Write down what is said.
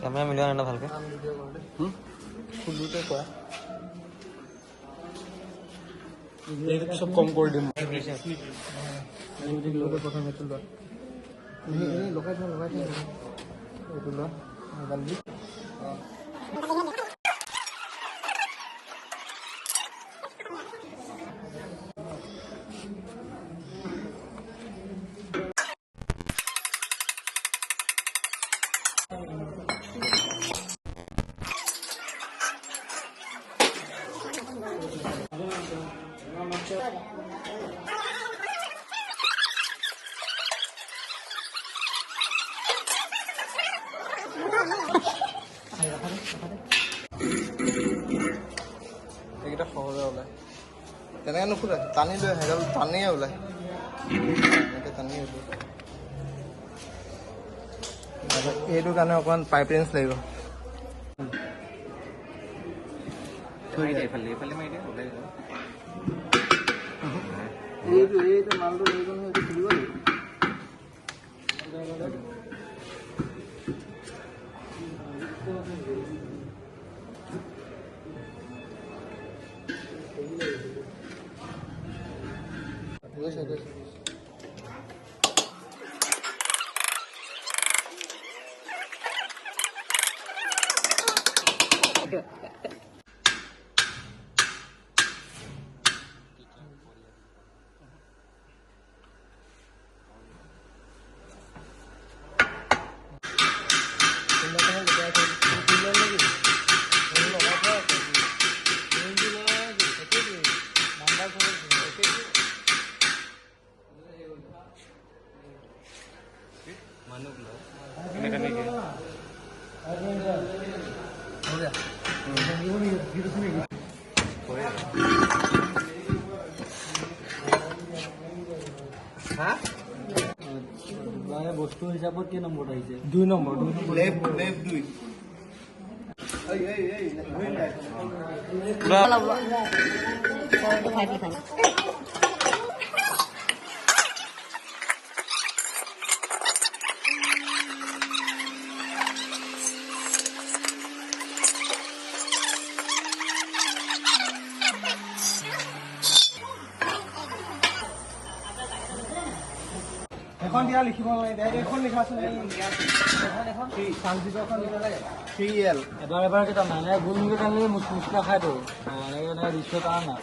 camera মিলোৱা নাই ভালকে খুলোতে কোৱা সব কম কৰি দিম প্ৰথম এইটো লোৱা লগাই থোৱা এইটো লোৱা মোবাইল দি এইকেইটা সহজে ওলায় তেনেকৈ নুখোলে টানি লৈ সেইডাল টানিয়ে ওলায় এনেকৈ টানি ওলায় এইটো কাৰণে অকণমান পাইপ ৰেঞ্চ লাগিব এইটো মালটো লৈ গ'লে এইটো খুলিব লাগিব বস্তু হিচাপত কি নম্বৰ আহিছে 2 নম্বৰ লেফট 2 এখন দিয়া লিখিব নালাগে এখন লিখাচোন এখন চান্সিখন দিব লাগে 3L এবাৰ কেইটা মানে গোল মুখে টানিলে মুচমুচকা খাই তো এনেকৈ দৃশ্য তাৰ না